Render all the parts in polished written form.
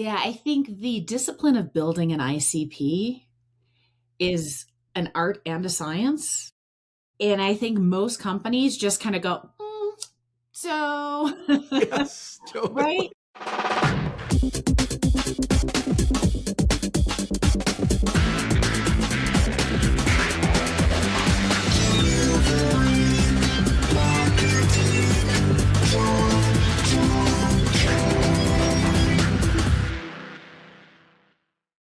Yeah, I think the discipline of building an ICP is an art and a science. And I think most companies just kind of go, so, Yes, right? totally.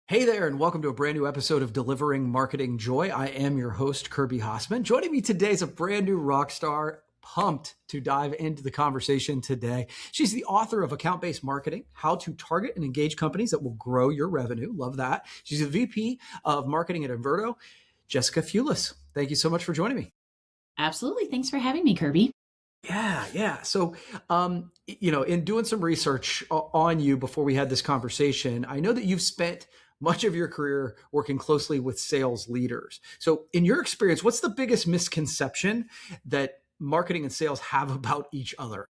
Hey there, and welcome to a brand new episode of Delivering Marketing Joy. I am your host, Kirby Hassman. Joining me today is a brand new rock star. Pumped to dive into the conversation today. She's the author of Account-Based Marketing, How to Target and Engage Companies That Will Grow Your Revenue. Love that. She's a VP of Marketing at Inverto. Jessica Fewless, thank you so much for joining me. Absolutely. Thanks for having me, Kirby. Yeah. So, in doing some research on you before we had this conversation, I know that you've spent much of your career working closely with sales leaders. So, in your experience, what's the biggest misconception that marketing and sales have about each other?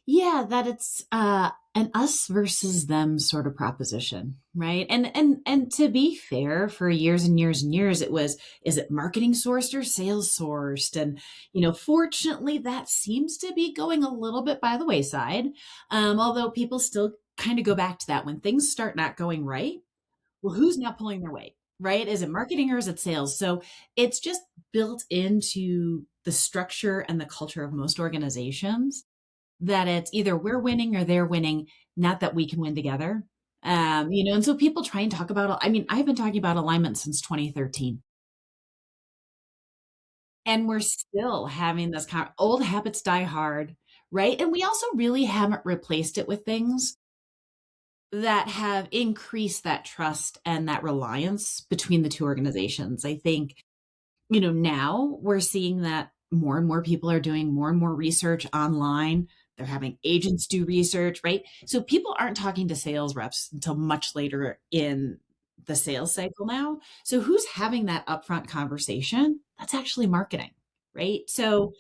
Yeah, that it's an us versus them sort of proposition, right? And to be fair, for years and years and years, it was, is it marketing sourced or sales sourced? And fortunately, that seems to be going a little bit by the wayside. Although people still kind of go back to that when things start not going right. Well, who's not pulling their weight, right? Is it marketing or is it sales? So it's just built into the structure and the culture of most organizations that it's either we're winning or they're winning, not that we can win together. And so people try and talk about, I've been talking about alignment since 2013. And we're still having this old habits die hard, right? And we also really haven't replaced it with things that have increased that trust and that reliance between the two organizations. I think, now we're seeing that more and more people are doing more and more research online. They're having agents do research, right? So people aren't talking to sales reps until much later in the sales cycle now. So who's having that upfront conversation? That's actually marketing, right? So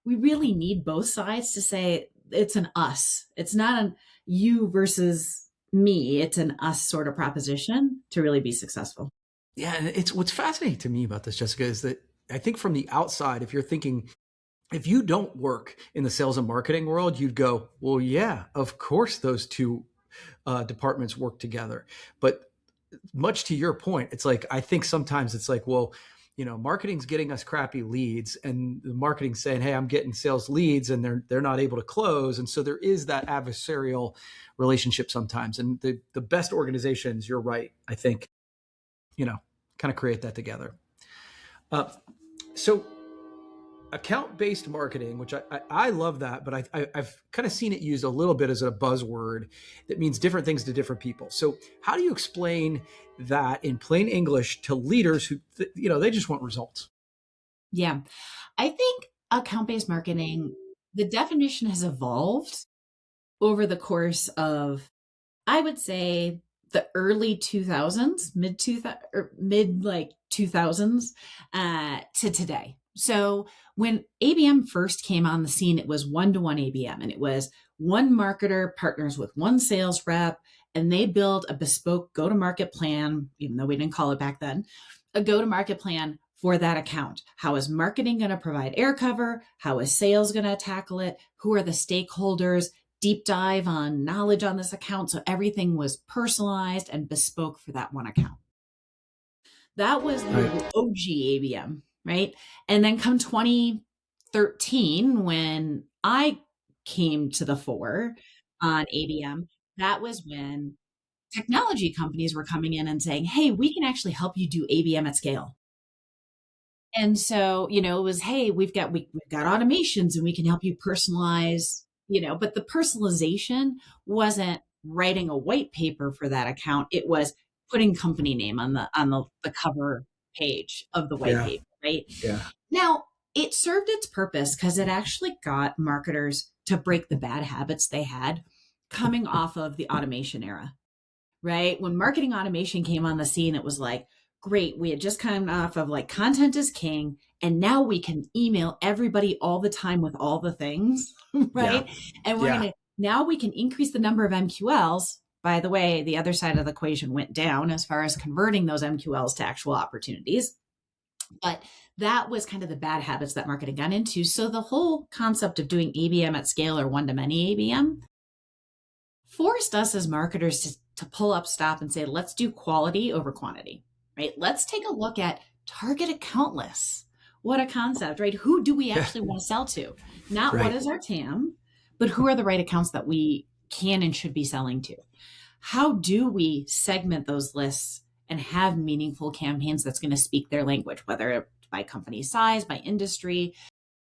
we really need both sides to say it's an us. It's not a you versus me. It's an us sort of proposition to really be successful. Yeah, and it's what's fascinating to me about this, Jessica, is that I think from the outside, if you're thinking, if you don't work in the sales and marketing world, you'd go, well, yeah, of course those two departments work together. But much to your point, it's like, I think sometimes it's like, well, marketing's getting us crappy leads, and the marketing's saying, hey, I'm getting sales leads, and they're not able to close. And so there is that adversarial relationship sometimes. And the best organizations, you're right, I think, kind of create that together. So account-based marketing, which I love that, but I've kind of seen it used a little bit as a buzzword that means different things to different people. So how do you explain that in plain English to leaders who, they just want results? Yeah. I think account-based marketing, the definition has evolved over the course of, I would say, the early 2000s, mid like 2000s to today. So when ABM first came on the scene, it was one-to-one ABM, and it was one marketer partners with one sales rep, and they build a bespoke go-to-market plan, even though we didn't call it back then, a go-to-market plan for that account. How is marketing going to provide air cover? How is sales going to tackle it? Who are the stakeholders? Deep dive on knowledge on this account. So everything was personalized and bespoke for that one account. That was the OG ABM, right? And then come 2013, when I came to the fore on ABM, that was when technology companies were coming in and saying, hey, we can actually help you do ABM at scale. And so, it was, hey, we've got automations and we can help you personalize, but the personalization wasn't writing a white paper for that account. It was putting company name on the cover page of the white paper, right? Yeah. Now, it served its purpose because it actually got marketers to break the bad habits they had coming off of the automation era, right? When marketing automation came on the scene, it was like, great, we had just come off of like content is king, and now we can email everybody all the time with all the things, right? And now we can increase the number of MQLs By the way, the other side of the equation went down as far as converting those MQLs to actual opportunities. But that was kind of the bad habits that marketing got into. So the whole concept of doing ABM at scale or one to many ABM forced us as marketers to pull up, stop, and say, let's do quality over quantity, right? Let's take a look at target account lists. What a concept, right? Who do we Yeah. actually want to sell to? Not what Right. is our TAM, but who are the right accounts that we can and should be selling to? How do we segment those lists and have meaningful campaigns that's going to speak their language, whether by company size, by industry?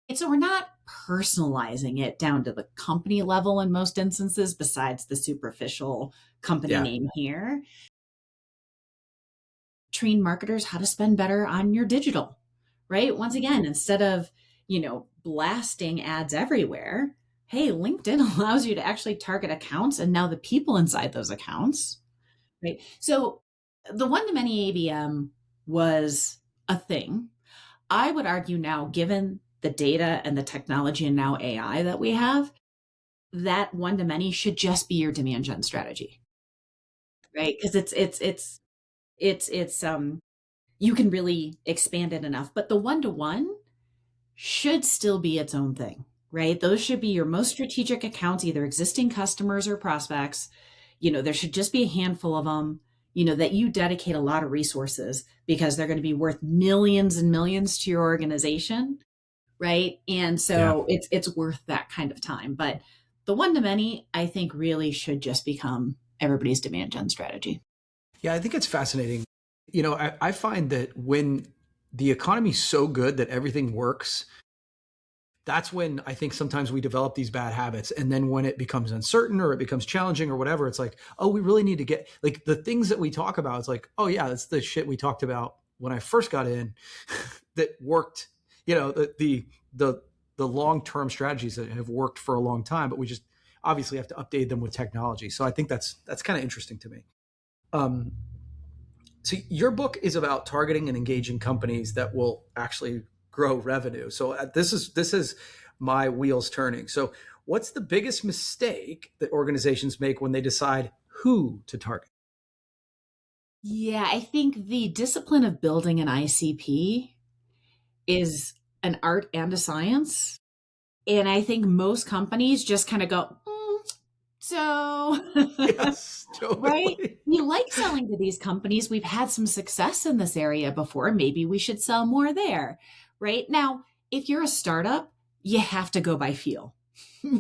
And so we're not personalizing it down to the company level in most instances, besides the superficial company Yeah. name here. Train marketers how to spend better on your digital, right? Once again, instead of, blasting ads everywhere, hey, LinkedIn allows you to actually target accounts and now the people inside those accounts, right? So the one to many ABM was a thing. I would argue now, given the data and the technology and now AI that we have, that one to many should just be your demand gen strategy, right? Because it's you can really expand it enough. But the one to one should still be its own thing, right? Those should be your most strategic accounts, either existing customers or prospects. There should just be a handful of them, that you dedicate a lot of resources because they're going to be worth millions and millions to your organization, right? And Yeah. so it's worth that kind of time. But the one to many, I think, really should just become everybody's demand gen strategy. Yeah, I think it's fascinating. I find that when the economy's so good that everything works, that's when I think sometimes we develop these bad habits. And then when it becomes uncertain or it becomes challenging or whatever, it's like, oh, we really need to get like the things that we talk about. It's like, oh, yeah, that's the shit we talked about when I first got in that worked, the long-term strategies that have worked for a long time, but we just obviously have to update them with technology. So I think that's kind of interesting to me. Um, so your book is about targeting and engaging companies that will actually grow revenue. So this is my wheels turning. So what's the biggest mistake that organizations make when they decide who to target? Yeah, I think the discipline of building an ICP is an art and a science. And I think most companies just kind of go, so, Yes, right? totally. You like selling to these companies. We've had some success in this area before. Maybe we should sell more there, right? Now, if you're a startup, you have to go by feel,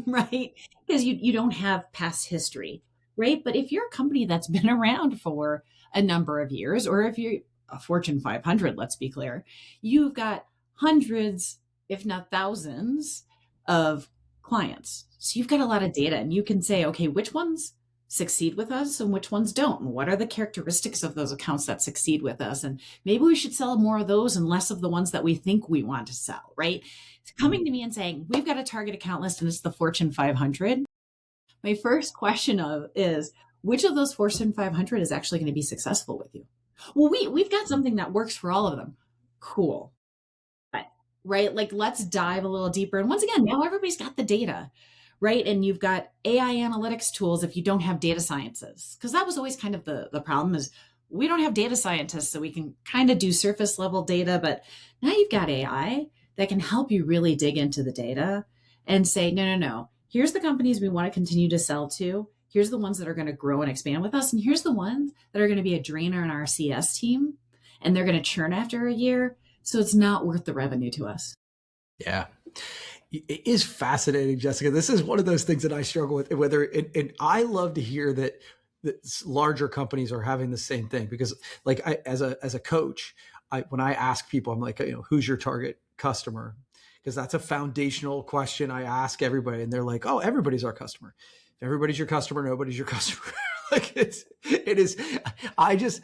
right? Because you don't have past history, right? But if you're a company that's been around for a number of years, or if you're a Fortune 500, let's be clear, you've got hundreds, if not thousands, of clients. So you've got a lot of data and you can say, okay, which ones succeed with us and which ones don't? And what are the characteristics of those accounts that succeed with us? And maybe we should sell more of those and less of the ones that we think we want to sell, right? Coming to me and saying, we've got a target account list and it's the Fortune 500. My first question is, which of those Fortune 500 is actually going to be successful with you? Well, we've got something that works for all of them. Cool. Right? Like, let's dive a little deeper. And once again, now everybody's got the data, right? And you've got AI analytics tools if you don't have data sciences, because that was always kind of the problem is we don't have data scientists, so we can kind of do surface level data, but now you've got AI that can help you really dig into the data and say, no, no, no. Here's the companies we want to continue to sell to. Here's the ones that are going to grow and expand with us. And here's the ones that are going to be a drainer in our CS team and they're going to churn after a year. So it's not worth the revenue to us. Yeah. It is fascinating, Jessica. This is one of those things that I struggle with. Whether and I love to hear that larger companies are having the same thing because, like, as a coach, when I ask people, I'm like, who's your target customer? Because that's a foundational question I ask everybody, and they're like, oh, everybody's our customer. If everybody's your customer, nobody's your customer. Like it is. I just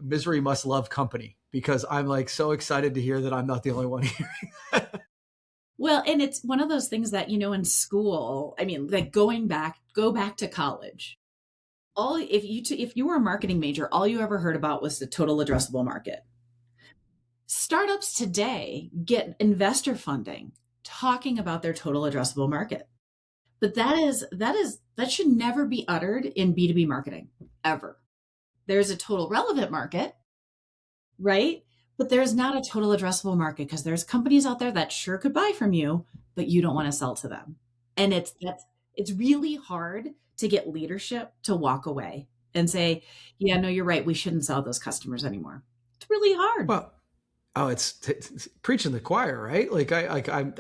misery must love company because I'm like so excited to hear that I'm not the only one hearing that. Well, and it's one of those things that, in school, I mean, like go back to college. If you were a marketing major, all you ever heard about was the total addressable market. Startups today get investor funding talking about their total addressable market. But that should never be uttered in B2B marketing ever. There's a total relevant market, right? But there's not a total addressable market because there's companies out there that sure could buy from you, but you don't want to sell to them. And it's really hard to get leadership to walk away and say, yeah, no, you're right. We shouldn't sell those customers anymore. It's really hard. Well, oh, it's preaching the choir, right?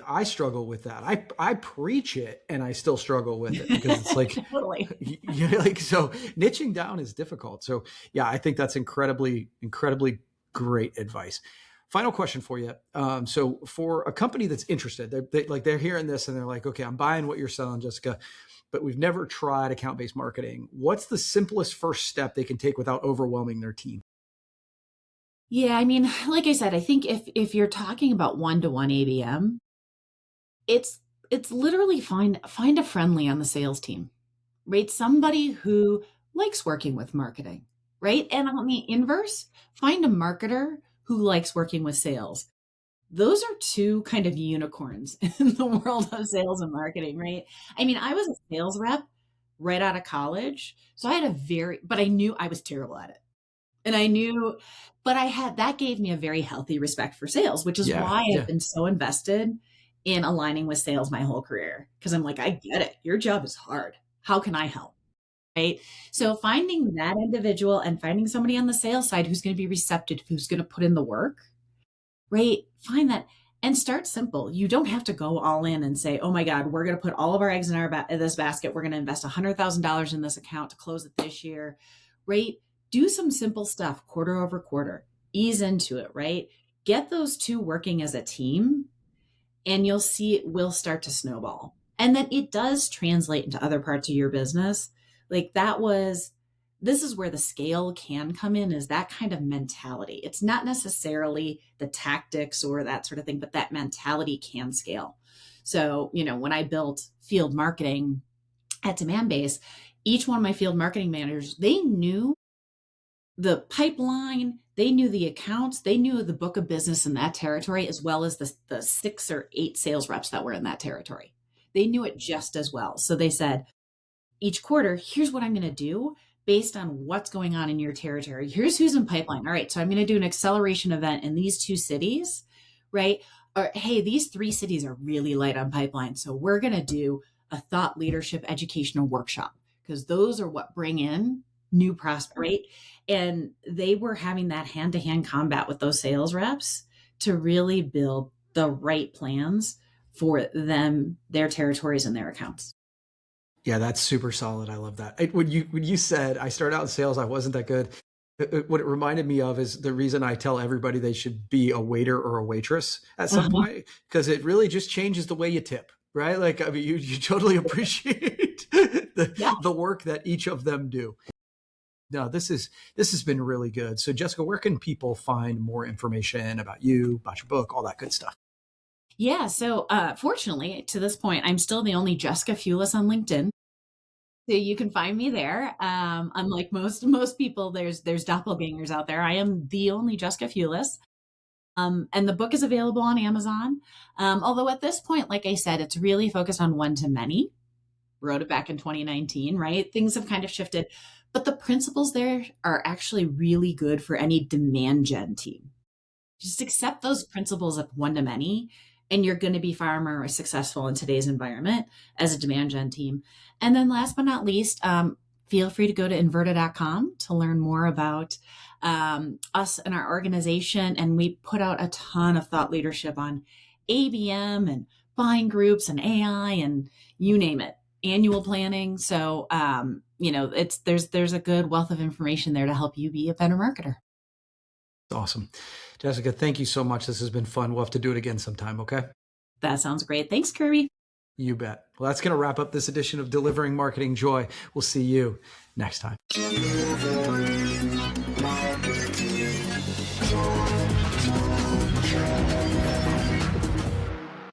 I struggle with that. I preach it and I still struggle with it because it's like, Totally. so niching down is difficult. So yeah, I think that's incredibly great advice. Final question for you. So for a company that's interested, they're hearing this and they're like, okay, I'm buying what you're selling, Jessica, but we've never tried account-based marketing. What's the simplest first step they can take without overwhelming their team? Yeah, I mean, like I said, I think if you're talking about one-to-one ABM, it's it's literally find a friendly on the sales team, right? Somebody who likes working with marketing, right? And on the inverse, find a marketer who likes working with sales. Those are two kind of unicorns in the world of sales and marketing, right? I mean, I was a sales rep right out of college, so I had but I knew I was terrible at it. And I knew, but I had, that gave me a very healthy respect for sales, which is Yeah, why I've yeah. been so invested in aligning with sales my whole career. Cause I'm like, I get it. Your job is hard. How can I help? Right. So finding that individual and finding somebody on the sales side who's going to be receptive, who's going to put in the work, right? Find that and start simple. You don't have to go all in and say, oh my God, we're going to put all of our eggs in this basket. We're going to invest $100,000 in this account to close it this year, right? Do some simple stuff quarter over quarter, ease into it, right? Get those two working as a team and you'll see it will start to snowball. And then it does translate into other parts of your business. Like this is where the scale can come in, is that kind of mentality. It's not necessarily the tactics or that sort of thing, but that mentality can scale. So, when I built field marketing at Demandbase, each one of my field marketing managers, they knew the pipeline, they knew the accounts, they knew the book of business in that territory, as well as the 6 or 8 sales reps that were in that territory. They knew it just as well. So they said, each quarter, here's what I'm going to do based on what's going on in your territory. Here's who's in pipeline. All right, so I'm going to do an acceleration event in these 2 cities, right? Or hey, these 3 cities are really light on pipeline. So we're going to do a thought leadership educational workshop because those are what bring in new prospects, right? And they were having that hand-to-hand combat with those sales reps to really build the right plans for them, their territories, and their accounts. Yeah, that's super solid. I love that. When you said I started out in sales, I wasn't that good. What it reminded me of is the reason I tell everybody they should be a waiter or a waitress at some point, because it really just changes the way you tip, right? Like, I mean, you totally appreciate Yeah. the work that each of them do. No, this has been really good. So Jessica, where can people find more information about you, about your book, all that good stuff? Yeah. So fortunately, to this point, I'm still the only Jessica Fewless on LinkedIn. So you can find me there. Unlike most people, there's doppelgangers out there. I am the only Jessica Fewless. And the book is available on Amazon. Although at this point, like I said, it's really focused on one to many. Wrote it back in 2019, right? Things have kind of shifted, but the principles there are actually really good for any demand gen team. Just accept those principles of one to many, and you're going to be far more successful in today's environment as a demand gen team. And then last but not least, feel free to go to inverta.com to learn more about us and our organization. And we put out a ton of thought leadership on ABM and buying groups and AI and you name it, annual planning. So, there's a good wealth of information there to help you be a better marketer. Awesome. Jessica, thank you so much. This has been fun. We'll have to do it again sometime, okay? That sounds great. Thanks, Kirby. You bet. Well, that's going to wrap up this edition of Delivering Marketing Joy. We'll see you next time.